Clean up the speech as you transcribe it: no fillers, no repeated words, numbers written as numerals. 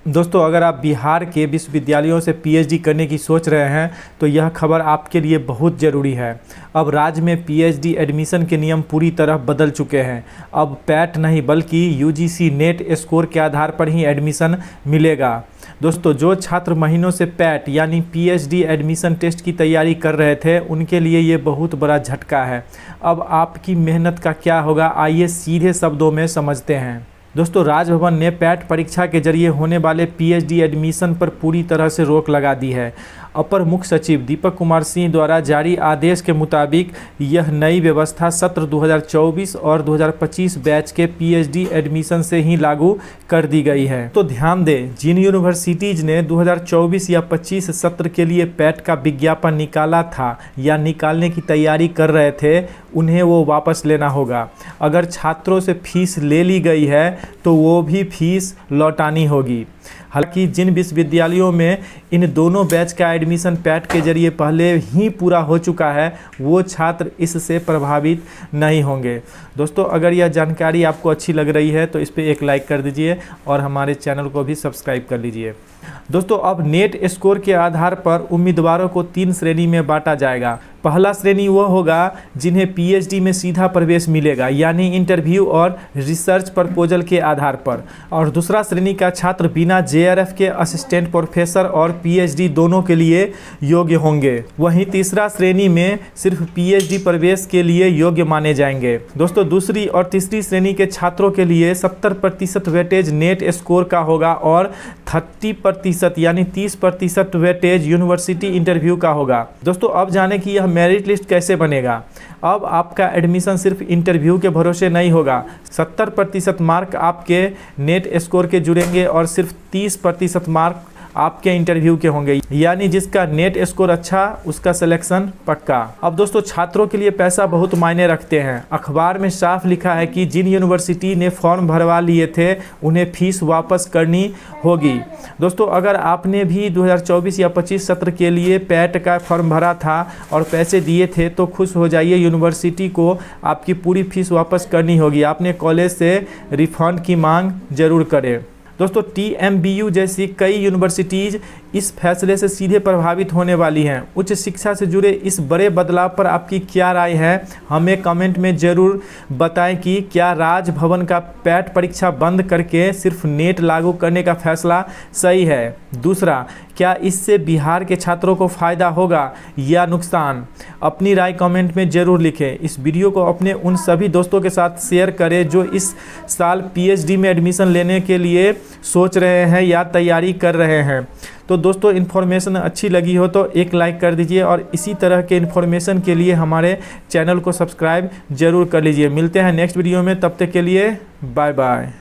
दोस्तों, अगर आप बिहार के विश्वविद्यालयों से पीएचडी करने की सोच रहे हैं तो यह खबर आपके लिए बहुत ज़रूरी है। अब राज्य में पीएचडी एडमिशन के नियम पूरी तरह बदल चुके हैं। अब पैट नहीं बल्कि यूजीसी नेट स्कोर के आधार पर ही एडमिशन मिलेगा। दोस्तों, जो छात्र महीनों से पैट यानी पीएचडी एडमिशन टेस्ट की तैयारी कर रहे थे, उनके लिए ये बहुत बड़ा झटका है। अब आपकी मेहनत का क्या होगा, आइए सीधे शब्दों में समझते हैं। दोस्तों, राजभवन ने पैट परीक्षा के जरिए होने वाले पीएचडी एडमिशन पर पूरी तरह से रोक लगा दी है। अपर मुख्य सचिव दीपक कुमार सिंह द्वारा जारी आदेश के मुताबिक यह नई व्यवस्था सत्र 2024 और 2025 बैच के पीएचडी एडमिशन से ही लागू कर दी गई है। तो ध्यान दें, जिन यूनिवर्सिटीज़ ने 2024 या 25 सत्र के लिए पैट का विज्ञापन निकाला था या निकालने की तैयारी कर रहे थे, उन्हें वो वापस लेना होगा। अगर छात्रों से फीस ले ली गई है तो वो भी फीस लौटानी होगी। हालांकि जिन विश्वविद्यालयों में इन दोनों बैच का एडमिशन पैट के जरिए पहले ही पूरा हो चुका है, वो छात्र इससे प्रभावित नहीं होंगे। दोस्तों, अगर यह जानकारी आपको अच्छी लग रही है तो इस पर एक लाइक कर दीजिए और हमारे चैनल को भी सब्सक्राइब कर लीजिए। दोस्तों, अब नेट स्कोर के आधार पर उम्मीदवारों को 3 श्रेणी में बांटा जाएगा। पहला श्रेणी वह होगा जिन्हें पीएचडी में सीधा प्रवेश मिलेगा, यानी इंटरव्यू और रिसर्च प्रपोजल के आधार पर। और दूसरा श्रेणी का छात्र बिना जेआरएफ के असिस्टेंट प्रोफेसर और पीएचडी दोनों के लिए योग्य होंगे। वहीं तीसरा श्रेणी में सिर्फ पीएचडी प्रवेश के लिए योग्य माने जाएंगे। दोस्तों, दूसरी और तीसरी श्रेणी के छात्रों के लिए 70% वेटेज नेट स्कोर का होगा और 30% यानी 30% वेटेज यूनिवर्सिटी इंटरव्यू का होगा। दोस्तों, अब जाने कि यह मेरिट लिस्ट कैसे बनेगा। अब आपका एडमिशन सिर्फ इंटरव्यू के भरोसे नहीं होगा। 70% मार्क आपके नेट स्कोर के जुड़ेंगे और सिर्फ 30% मार्क आपके इंटरव्यू के होंगे, यानी जिसका नेट स्कोर अच्छा उसका सिलेक्शन पक्का। अब दोस्तों, छात्रों के लिए पैसा बहुत मायने रखते हैं। अखबार में साफ लिखा है कि जिन यूनिवर्सिटी ने फॉर्म भरवा लिए थे उन्हें फीस वापस करनी होगी। दोस्तों, अगर आपने भी 2024 या 25 सत्र के लिए पैट का फॉर्म भरा था और पैसे दिए थे तो खुश हो जाइए, यूनिवर्सिटी को आपकी पूरी फीस वापस करनी होगी। आपने कॉलेज से रिफंड की मांग जरूर करें। दोस्तों, टीएमबीयू जैसी कई यूनिवर्सिटीज़ इस फैसले से सीधे प्रभावित होने वाली हैं। उच्च शिक्षा से जुड़े इस बड़े बदलाव पर आपकी क्या राय है, हमें कमेंट में ज़रूर बताएं कि क्या राजभवन का पैट परीक्षा बंद करके सिर्फ नेट लागू करने का फैसला सही है। दूसरा, क्या इससे बिहार के छात्रों को फ़ायदा होगा या नुकसान, अपनी राय कमेंट में ज़रूर लिखें। इस वीडियो को अपने उन सभी दोस्तों के साथ शेयर करें जो इस साल पीएचडी में एडमिशन लेने के लिए सोच रहे हैं या तैयारी कर रहे हैं। तो दोस्तों, इन्फॉर्मेशन अच्छी लगी हो तो एक लाइक कर दीजिए और इसी तरह के इन्फॉर्मेशन के लिए हमारे चैनल को सब्सक्राइब जरूर कर लीजिए। मिलते हैं नेक्स्ट वीडियो में, तब तक के लिए बाय बाय।